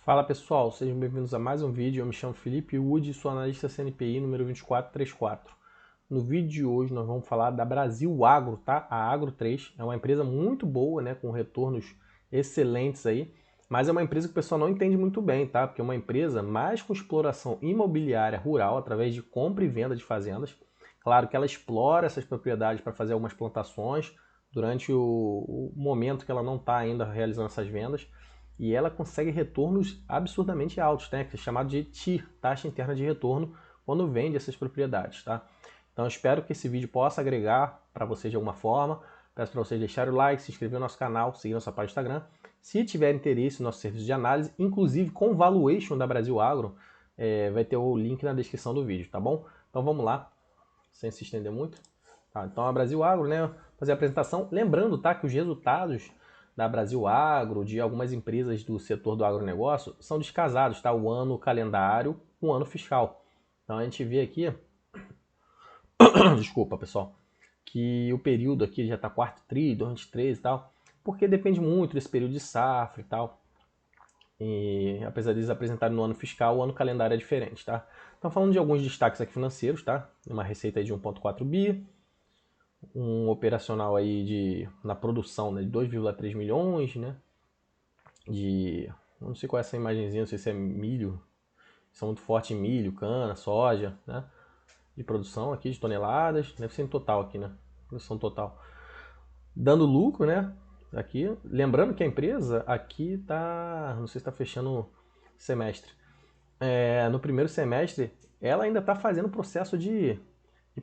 Fala pessoal, sejam bem-vindos a mais um vídeo. Eu me chamo Felipe Wood, sou analista CNPI número 2434. No vídeo de hoje nós vamos falar da Brasil Agro, tá? A Agro 3 é uma empresa muito boa, né, com retornos excelentes aí, mas é uma empresa que o pessoal não entende muito bem, tá? Porque é uma empresa mais com exploração imobiliária rural através de compra e venda de fazendas. Claro que ela explora essas propriedades para fazer algumas plantações durante o momento que ela não está ainda realizando essas vendas. E ela consegue retornos absurdamente altos, né? Que é chamado de TIR, taxa interna de retorno, quando vende essas propriedades, tá? Então eu espero que esse vídeo possa agregar para vocês de alguma forma. Peço para vocês deixarem o like, se inscrever no nosso canal, seguir nossa página do Instagram. Se tiver interesse no nosso serviço de análise, inclusive com valuation da Brasil Agro, vai ter o link na descrição do vídeo, tá bom? Então vamos lá, sem se estender muito. Tá, então a Brasil Agro, né, fazer a apresentação. Lembrando, tá, que os resultados da Brasil Agro, de algumas empresas do setor do agronegócio, são descasados, tá? O ano calendário com o ano fiscal. Então a gente vê aqui, desculpa pessoal, que o período aqui já está quarto tri, 2023 e tal, porque depende muito desse período de safra e tal. E apesar deles apresentarem no ano fiscal, o ano calendário é diferente, tá? Então falando de alguns destaques aqui financeiros, tá? Uma receita aí de 1,4 bi, um operacional aí na produção, né, de 2,3 milhões, né? Não sei qual é essa imagenzinha, não sei se é milho, são muito fortes em milho, cana, soja, né? De produção aqui de toneladas, deve ser em total aqui, né? Produção total. Dando lucro, né? Aqui, lembrando que a empresa aqui tá, não sei se está fechando semestre. No primeiro semestre, ela ainda está fazendo o processo de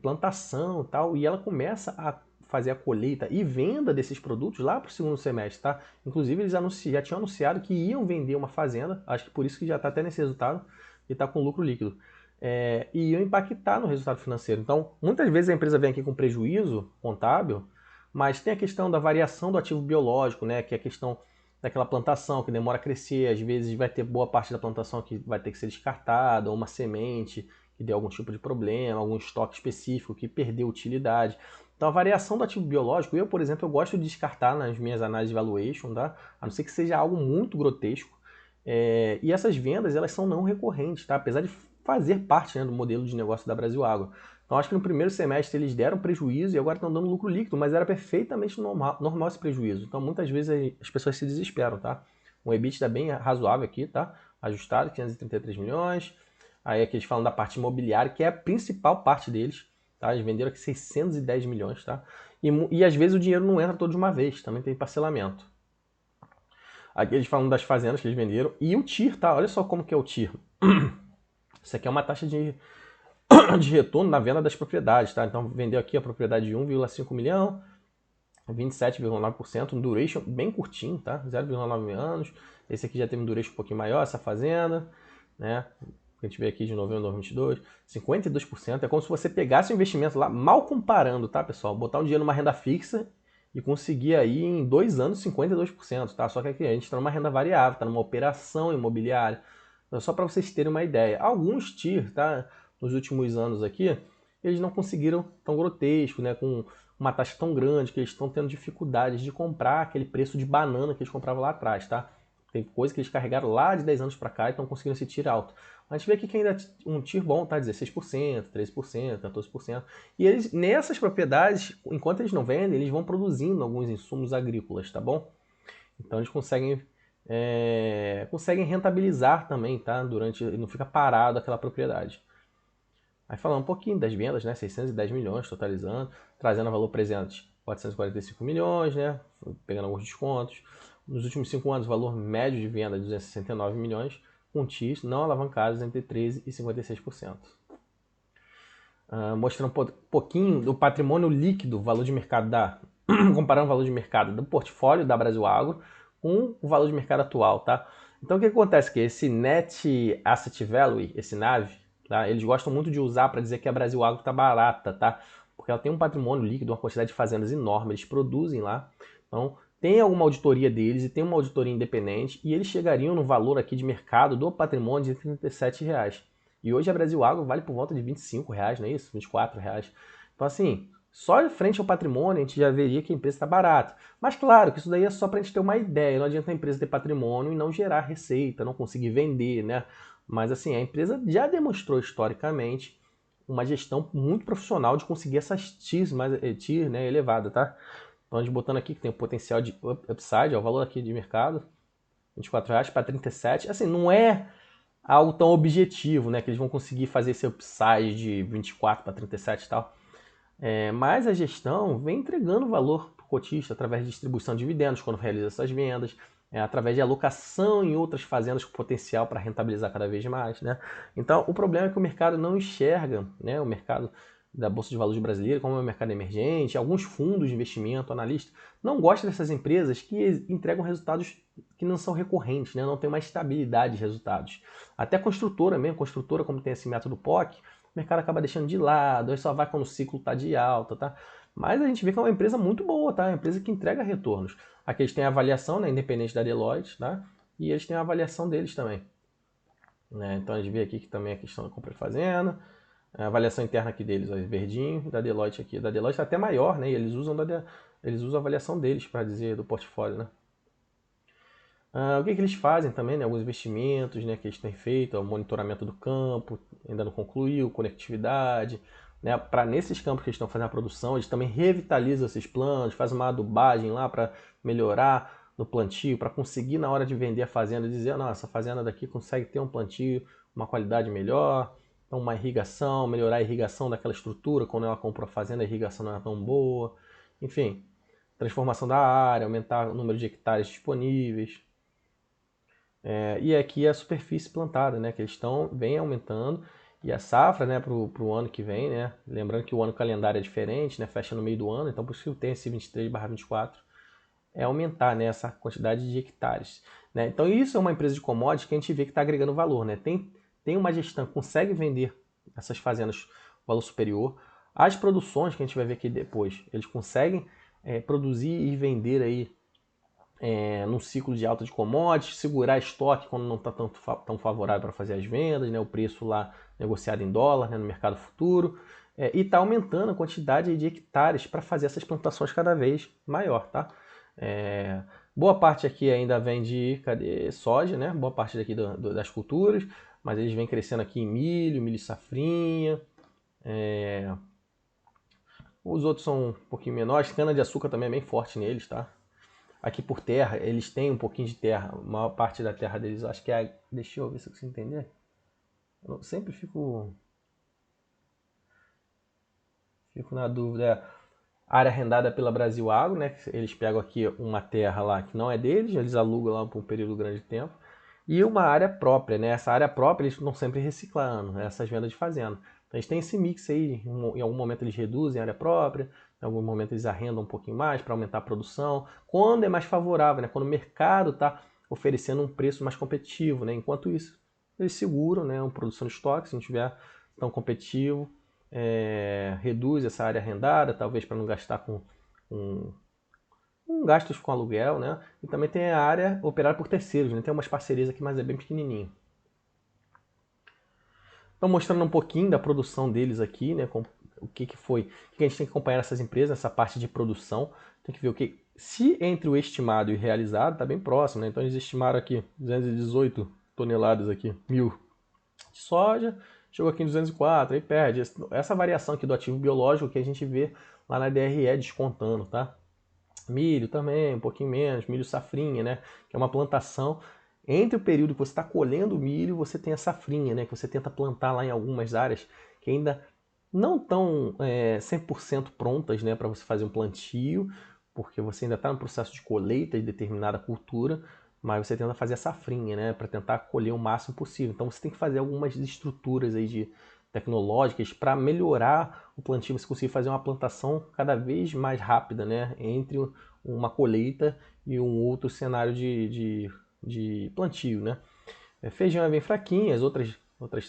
plantação e tal, e ela começa a fazer a colheita e venda desses produtos lá para o segundo semestre, tá? Inclusive, eles já tinham anunciado que iam vender uma fazenda, acho que por isso que já está até nesse resultado, e está com lucro líquido. E iam impactar no resultado financeiro. Então, muitas vezes a empresa vem aqui com prejuízo contábil, mas tem a questão da variação do ativo biológico, né? Que é a questão daquela plantação que demora a crescer, às vezes vai ter boa parte da plantação que vai ter que ser descartada, ou uma semente que deu algum tipo de problema, algum estoque específico que perdeu utilidade. Então a variação do ativo biológico, eu, por exemplo, eu gosto de descartar nas minhas análises de valuation, tá? A não ser que seja algo muito grotesco. E essas vendas, elas são não recorrentes, tá? Apesar de fazer parte, né, do modelo de negócio da Brasil Agro. Então acho que no primeiro semestre eles deram prejuízo e agora estão dando lucro líquido, mas era perfeitamente normal esse prejuízo. Então muitas vezes as pessoas se desesperam, tá? Um EBITDA bem razoável aqui, tá? Ajustado, 533 milhões. Aí aqui eles falam da parte imobiliária, que é a principal parte deles, tá? Eles venderam aqui 610 milhões, tá? E às vezes o dinheiro não entra todo de uma vez, também tem parcelamento. Aqui eles falam das fazendas que eles venderam. E o TIR, tá? Olha só como que é o TIR. Isso aqui é uma taxa de retorno na venda das propriedades, tá? Então vendeu aqui a propriedade de 1,5 milhão, 27,9%, um duration bem curtinho, tá? 0,9 anos. Esse aqui já teve um duration um pouquinho maior, essa fazenda, né? A gente vê aqui de novembro de 2022, 52%. É como se você pegasse o investimento lá, mal comparando, tá, pessoal? Botar um dinheiro numa renda fixa e conseguir aí em 2 anos 52%, tá? Só que aqui a gente está numa renda variável, está numa operação imobiliária. Então, só para vocês terem uma ideia. Alguns TIR, tá? Nos últimos anos aqui, eles não conseguiram tão grotesco, né? Com uma taxa tão grande que eles estão tendo dificuldades de comprar aquele preço de banana que eles compravam lá atrás, tá? Tem coisa que eles carregaram lá de 10 anos para cá e estão conseguindo esse TIR alto. A gente vê aqui que ainda um TIR bom tá 16%, 13%, 14%. E eles, nessas propriedades, enquanto eles não vendem, eles vão produzindo alguns insumos agrícolas, tá bom? Então eles conseguem rentabilizar também, tá? Não fica parado aquela propriedade. Aí falando um pouquinho das vendas, né? 610 milhões totalizando, trazendo valor presente 445 milhões, né? Pegando alguns descontos. Nos últimos 5 anos, o valor médio de venda de 269 milhões, com TIs não alavancados entre 13% e 56%. Mostrando um pouquinho do patrimônio líquido, valor de mercado comparando o valor de mercado do portfólio da Brasil Agro com o valor de mercado atual, tá? Então o que acontece? Que esse Net Asset Value, esse NAV, tá? Eles gostam muito de usar para dizer que a Brasil Agro está barata, tá? Porque ela tem um patrimônio líquido, uma quantidade de fazendas enorme, eles produzem lá. Então tem alguma auditoria deles e tem uma auditoria independente e eles chegariam no valor aqui de mercado do patrimônio de R$ 37. E hoje a Brasil Agro vale por volta de R$ 25, não é isso? R$ 24. Então assim, Só de frente ao patrimônio a gente já veria que a empresa está barata. Mas claro que isso daí é só para a gente ter uma ideia. Não adianta a empresa ter patrimônio e não gerar receita, não conseguir vender, né? Mas assim, a empresa já demonstrou historicamente uma gestão muito profissional de conseguir essas TIRs mais TIR, né, elevada, tá? Então a gente botando aqui que tem um potencial de upside, ó, o valor aqui de mercado, R$ 24 para 37. Assim, não é algo tão objetivo, né? Que eles vão conseguir fazer esse upside de 24 para 37 e tal. Mas a gestão vem entregando valor para o cotista através de distribuição de dividendos quando realiza essas vendas, através de alocação em outras fazendas com potencial para rentabilizar cada vez mais, né? Então, o problema é que o mercado não enxerga, né, o mercado da Bolsa de Valores brasileira, como é um mercado emergente, alguns fundos de investimento, analistas, não gostam dessas empresas que entregam resultados que não são recorrentes, né? Não tem uma estabilidade de resultados. Até a construtora mesmo, construtora como tem esse método POC, o mercado acaba deixando de lado, aí só vai quando o ciclo está de alta, tá? Mas a gente vê que é uma empresa muito boa, tá? É uma empresa que entrega retornos. Aqui eles têm a avaliação, né, independente da Deloitte, tá? E eles têm a avaliação deles também. Né? Então a gente vê aqui que também é a questão da compra e fazenda, a avaliação interna aqui deles, ó, verdinho, da Deloitte aqui. Da Deloitte é até maior, né? E eles usam a avaliação deles para dizer do portfólio, né? O que eles fazem também, né? Alguns investimentos, né, que eles têm feito, o monitoramento do campo, ainda não concluiu, conectividade, né? Para nesses campos que eles estão fazendo a produção, eles também revitalizam esses planos, fazem uma adubagem lá para melhorar no plantio, para conseguir na hora de vender a fazenda dizer, nossa, essa fazenda daqui consegue ter um plantio, uma qualidade melhor, então uma irrigação, melhorar a irrigação daquela estrutura, quando ela comprou a fazenda a irrigação não era tão boa, enfim, transformação da área, aumentar o número de hectares disponíveis. E aqui é a superfície plantada, né, que eles vem aumentando, e a safra, né, para o ano que vem, né, lembrando que o ano calendário é diferente, né, fecha no meio do ano, então por isso que tem esse 23/24, é aumentar, né, essa quantidade de hectares. Né? Então isso é uma empresa de commodities que a gente vê que está agregando valor. Né? Tem uma gestão que consegue vender essas fazendas valor superior. As produções que a gente vai ver aqui depois, eles conseguem produzir e vender aí num ciclo de alta de commodities, segurar estoque quando não está tão favorável para fazer as vendas, né, o preço lá negociado em dólar, né, no mercado futuro, e está aumentando a quantidade de hectares para fazer essas plantações cada vez maior. Tá? Boa parte aqui ainda vem de soja, né, boa parte daqui das culturas, mas eles vêm crescendo aqui em milho safrinha, os outros são um pouquinho menores, cana-de-açúcar também é bem forte neles, tá? Aqui por terra, eles têm um pouquinho de terra. A maior parte da terra deles, acho que é. Deixa eu ver se eu consigo entender. Eu sempre fico na dúvida. Área arrendada pela Brasil Agro, né? Eles pegam aqui uma terra lá que não é deles, eles alugam lá por um período grande de tempo. E uma área própria, né? Essa área própria eles estão sempre reciclando, né? Essas vendas de fazenda. Então eles têm esse mix aí. Em algum momento eles reduzem a área própria, em algum momento eles arrendam um pouquinho mais para aumentar a produção. Quando é mais favorável, né? Quando o mercado está oferecendo um preço mais competitivo, né? Enquanto isso, eles seguram, né? Uma produção de estoque, se não tiver tão competitivo, reduz essa área arrendada, talvez para não gastar com gastos com aluguel, né? E também tem a área operada por terceiros, né? Tem umas parcerias aqui, mas é bem pequenininho. Então mostrando um pouquinho da produção deles aqui, né? O que foi, o que a gente tem que acompanhar essas empresas, essa parte de produção, tem que ver o que, se entre o estimado e o realizado está bem próximo, né? Então eles estimaram aqui 218 toneladas aqui, mil de soja, chegou aqui em 204, aí perde. Essa variação aqui do ativo biológico que a gente vê lá na DRE descontando, tá? Milho também, um pouquinho menos, milho safrinha, né? Que é uma plantação. Entre o período que você está colhendo o milho, você tem a safrinha, né? Que você tenta plantar lá em algumas áreas que ainda não estão 100% prontas, né? Para você fazer um plantio, porque você ainda está no processo de colheita de determinada cultura, mas você tenta fazer a safrinha, né? Para tentar colher o máximo possível. Então você tem que fazer algumas estruturas aí tecnológicas para melhorar o plantio, você conseguir fazer uma plantação cada vez mais rápida, né? Entre uma colheita e um outro cenário de plantio, né? Feijão é bem fraquinho, as outras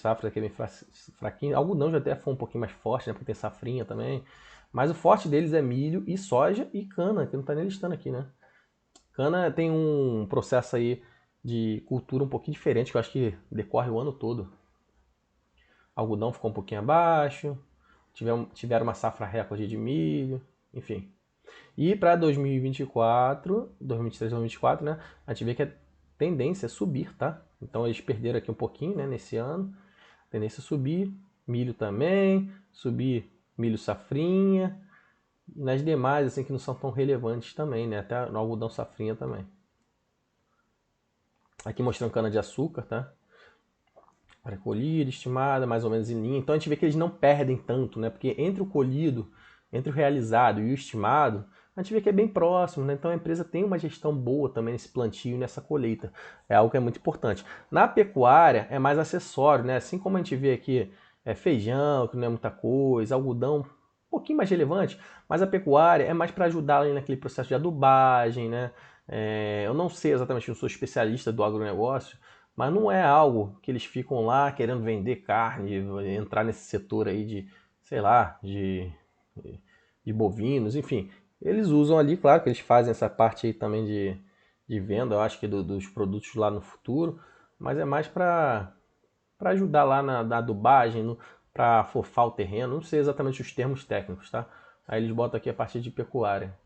safras aqui é bem fraquinho. Algodão já até foi um pouquinho mais forte, né? Porque tem safrinha também. Mas o forte deles é milho e soja e cana, que não está nem listando aqui, né? Cana tem um processo aí de cultura um pouquinho diferente, que eu acho que decorre o ano todo. Algodão ficou um pouquinho abaixo. tiveram uma safra recorde de milho, enfim. E para 2024, 2023, 2024, né, a gente vê que a tendência é subir, tá? Então eles perderam aqui um pouquinho, né, nesse ano. Tendência a subir, milho também, subir milho safrinha. E nas demais, assim, que não são tão relevantes também, né? Até no algodão safrinha também. Aqui mostrando cana-de-açúcar, tá? Colhida, estimada, mais ou menos em linha. Então a gente vê que eles não perdem tanto, né? Porque entre o colhido, entre o realizado e o estimado, a gente vê que é bem próximo, né? Então a empresa tem uma gestão boa também nesse plantio e nessa colheita. É algo que é muito importante. Na pecuária é mais acessório, né? Assim como a gente vê aqui feijão, que não é muita coisa, algodão, um pouquinho mais relevante, mas a pecuária é mais para ajudar ali naquele processo de adubagem, né? Eu não sei exatamente, não sou especialista do agronegócio, mas não é algo que eles ficam lá querendo vender carne, entrar nesse setor aí de, sei lá, de bovinos, enfim. Eles usam ali, claro que eles fazem essa parte aí também de venda, eu acho que dos produtos lá no futuro, mas é mais para ajudar lá na adubagem, para afofar o terreno, não sei exatamente os termos técnicos, tá? Aí eles botam aqui a parte de pecuária.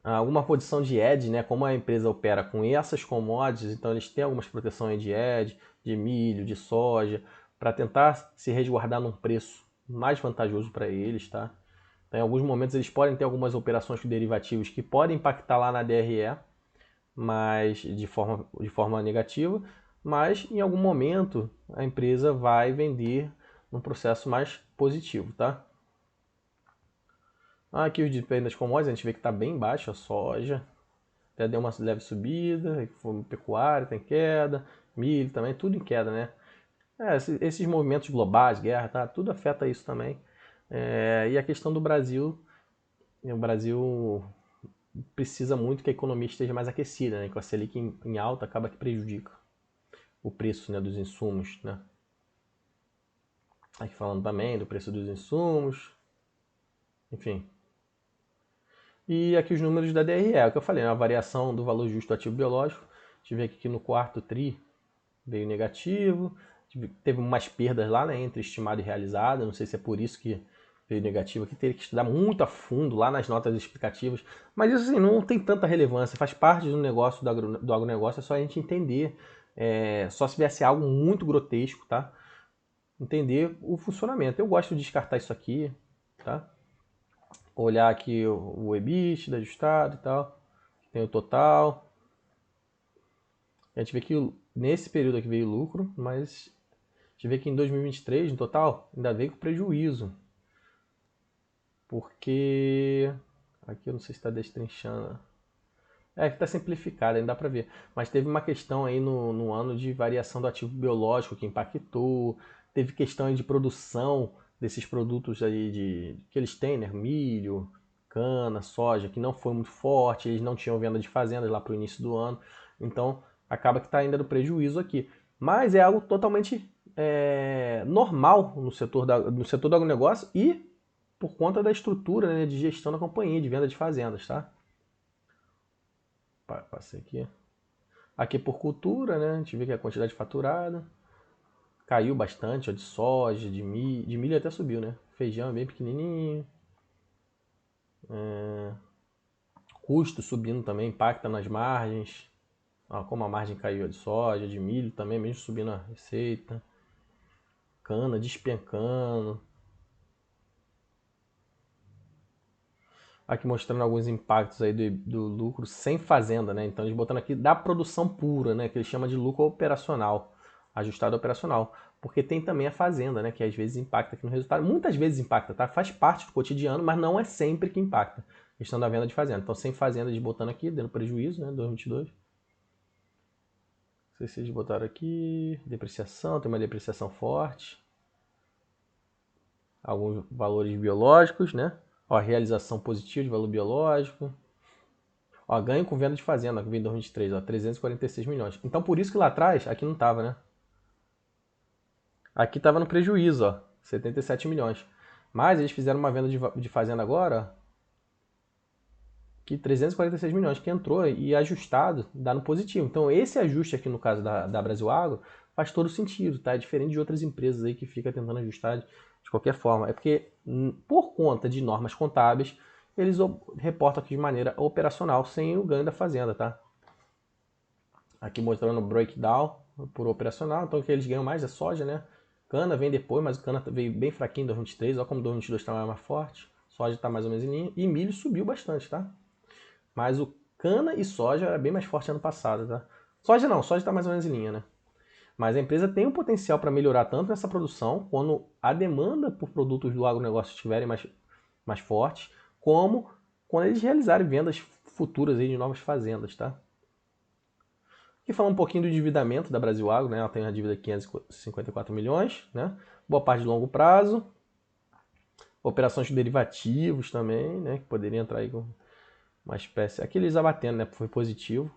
Alguma posição de edge, né? Como a empresa opera com essas commodities, então eles têm algumas proteções de edge, de milho, de soja, para tentar se resguardar num preço mais vantajoso para eles, tá? Então, em alguns momentos eles podem ter algumas operações com derivativos que podem impactar lá na DRE, mas de forma negativa, mas em algum momento a empresa vai vender num processo mais positivo, tá? Aqui os desempenhos das commodities, a gente vê que está bem baixo a soja, até deu uma leve subida, pecuária tem queda, milho também, tudo em queda, né? Esses movimentos globais, guerra, tá? Tudo afeta isso também. E a questão do Brasil, o Brasil precisa muito que a economia esteja mais aquecida, né? Com a Selic em alta acaba que prejudica o preço, né, dos insumos, né? Aqui falando também do preço dos insumos, enfim. E aqui os números da DRE, é o que eu falei, né? A variação do valor justo do ativo biológico. A gente vê que aqui no quarto TRI veio negativo, teve umas perdas lá, né, entre estimado e realizado, não sei se é por isso que veio negativo, aqui teria que estudar muito a fundo lá nas notas explicativas, mas isso assim, não tem tanta relevância, faz parte do negócio do agronegócio, é só a gente entender, só se viesse algo muito grotesco, tá? Entender o funcionamento. Eu gosto de descartar isso aqui, tá? Olhar aqui o EBITDA ajustado e tal, tem o total. A gente vê que nesse período aqui veio lucro, mas a gente vê que em 2023, no total, ainda veio com prejuízo. Porque aqui eu não sei se está destrinchando. Que está simplificado, ainda dá para ver. Mas teve uma questão aí no ano de variação do ativo biológico que impactou. Teve questão aí de produção desses produtos aí que eles têm, né? Milho, cana, soja, que não foi muito forte. Eles não tinham venda de fazendas lá para o início do ano. Então acaba que está ainda no prejuízo aqui. Mas é algo totalmente normal no setor do agronegócio e por conta da estrutura, né, de gestão da companhia, de venda de fazendas, tá? Passei aqui. Aqui por cultura, né? A gente vê que a quantidade faturada caiu bastante, ó, de soja, de milho até subiu, né? Feijão é bem pequenininho. Custo subindo também, impacta nas margens. Ó, como a margem caiu de soja, de milho também, mesmo subindo a receita. Cana despencando. Aqui mostrando alguns impactos aí do lucro sem fazenda, né? Então eles botando aqui da produção pura, né? Que eles chamam de lucro operacional, ajustado operacional. Porque tem também a fazenda, né? Que às vezes impacta aqui no resultado. Muitas vezes impacta, tá? Faz parte do cotidiano, mas não é sempre que impacta. Questão da venda de fazenda. Então sem fazenda eles botando aqui, dando prejuízo, né? 2022. Não sei se eles botaram aqui. Depreciação, tem uma depreciação forte. Alguns valores biológicos, né? Ó, realização positiva de valor biológico. Ó, ganho com venda de fazenda, que veio em 2023, ó, 346 milhões. Então por isso que lá atrás, aqui não estava, né? Aqui estava no prejuízo, ó, 77 milhões. Mas eles fizeram uma venda de fazenda agora, ó, que 346 milhões, que entrou e ajustado dá no positivo. Então esse ajuste aqui no caso da Brasil Agro faz todo sentido, tá? É diferente de outras empresas aí que fica tentando ajustar de qualquer forma. É porque, por conta de normas contábeis, eles reportam aqui de maneira operacional, sem o ganho da fazenda, tá? Aqui mostrando o breakdown por operacional, então o que eles ganham mais é soja, né? Cana vem depois, mas o cana veio bem fraquinho em 2023, olha como 2022 está mais forte. Soja está mais ou menos em linha, e milho subiu bastante, tá? Mas o cana e soja era bem mais forte ano passado, tá? Soja não, soja está mais ou menos em linha, né? Mas a empresa tem um potencial para melhorar tanto nessa produção, quando a demanda por produtos do agronegócio estiverem mais fortes, como quando eles realizarem vendas futuras aí de novas fazendas, tá? Aqui falar um pouquinho do endividamento da Brasil Agro, né? Ela tem uma dívida de 554 milhões, né? Boa parte de longo prazo. Operações de derivativos também, né? Que poderia entrar aí com uma espécie... Aqui eles abatendo, né? Foi positivo.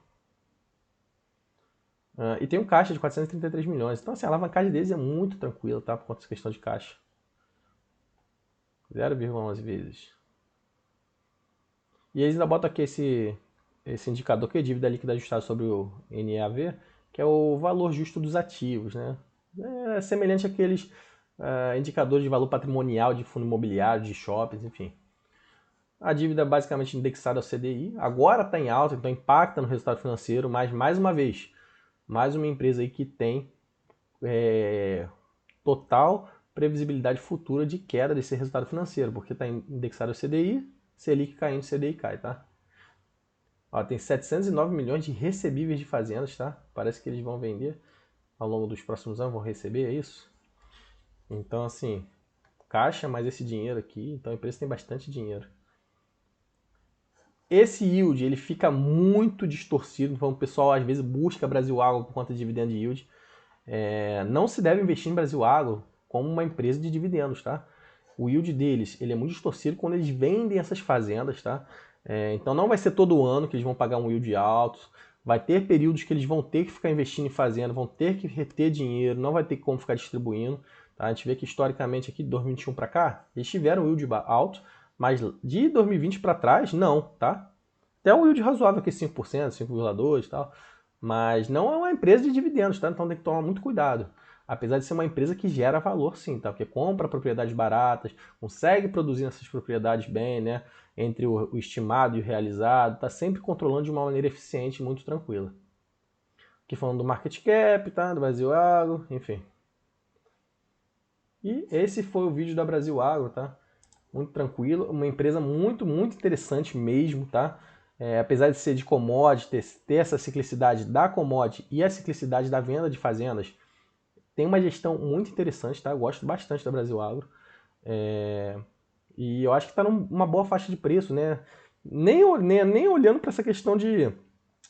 E tem um caixa de 433 milhões. Então, assim, a alavancagem deles é muito tranquila, tá? Por conta dessa questão de caixa. 0,11 vezes. E eles ainda botam aqui esse indicador que é dívida líquida ajustada sobre o NAV, que é o valor justo dos ativos, né? É semelhante àqueles indicadores de valor patrimonial de fundo imobiliário, de shoppings, enfim. A dívida é basicamente indexada ao CDI. Agora está em alta, então impacta no resultado financeiro, mas mais uma vez, mais uma empresa aí que tem total previsibilidade futura de queda desse resultado financeiro, porque está indexado ao CDI, Selic caindo, CDI cai, tá? Ó, tem 709 milhões de recebíveis de fazendas, tá? Parece que eles vão vender ao longo dos próximos anos, vão receber, é isso? Então, assim, caixa mais esse dinheiro aqui, então a empresa tem bastante dinheiro. Esse yield, ele fica muito distorcido, então o pessoal às vezes busca Brasil Agro por conta de dividend yield. Não se deve investir em Brasil Agro como uma empresa de dividendos, tá? O yield deles, ele é muito distorcido quando eles vendem essas fazendas, tá? Então não vai ser todo ano que eles vão pagar um yield alto, vai ter períodos que eles vão ter que ficar investindo em fazenda, vão ter que reter dinheiro, não vai ter como ficar distribuindo, tá? A gente vê que historicamente aqui de 2021 para cá, eles tiveram um yield alto, mas de 2020 para trás, não, tá? Até um yield razoável aqui, 5%, 5,2% e tal, mas não é uma empresa de dividendos, tá? Então tem que tomar muito cuidado. Apesar de ser uma empresa que gera valor sim, tá? Porque compra propriedades baratas, consegue produzir essas propriedades bem, né? Entre o estimado e o realizado, tá sempre controlando de uma maneira eficiente e muito tranquila. Aqui falando do market cap, tá? Do Brasil Agro, enfim. E esse foi o vídeo da Brasil Agro, tá? Muito tranquilo, uma empresa muito, muito interessante mesmo, tá? Apesar de ser de commodity, ter essa ciclicidade da commodity e a ciclicidade da venda de fazendas, tem uma gestão muito interessante, tá? Eu gosto bastante da Brasil Agro. E eu acho que está numa boa faixa de preço, né? Nem olhando para essa questão de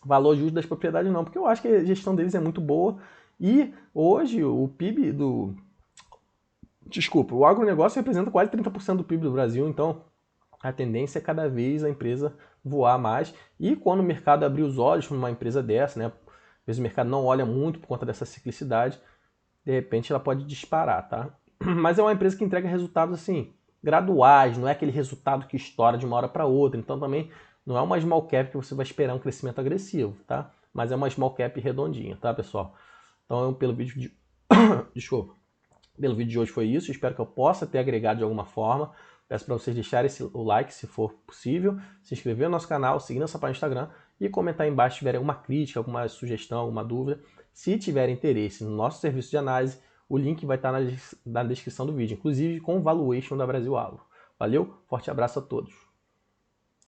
valor justo das propriedades, não, porque eu acho que a gestão deles é muito boa. E hoje o PIB do. Desculpa, o agronegócio representa quase 30% do PIB do Brasil, então a tendência é cada vez a empresa voar mais. E quando o mercado abrir os olhos para uma empresa dessa, né? Às vezes o mercado não olha muito por conta dessa ciclicidade, de repente ela pode disparar, tá? Mas é uma empresa que entrega resultados assim, graduais, não é aquele resultado que estoura de uma hora para outra. Então também não é uma small cap que você vai esperar um crescimento agressivo, tá? Mas é uma small cap redondinha, tá, pessoal? Então, pelo vídeo de... Desculpa. Pelo vídeo de hoje foi isso. Espero que eu possa ter agregado de alguma forma. Peço para vocês deixarem o like se for possível, se inscrever no nosso canal, seguir nossa página no Instagram e comentar aí embaixo se tiverem alguma crítica, alguma sugestão, alguma dúvida. Se tiver interesse no nosso serviço de análise, o link vai estar na descrição do vídeo, inclusive com o valuation da Brasil Agro. Valeu, forte abraço a todos.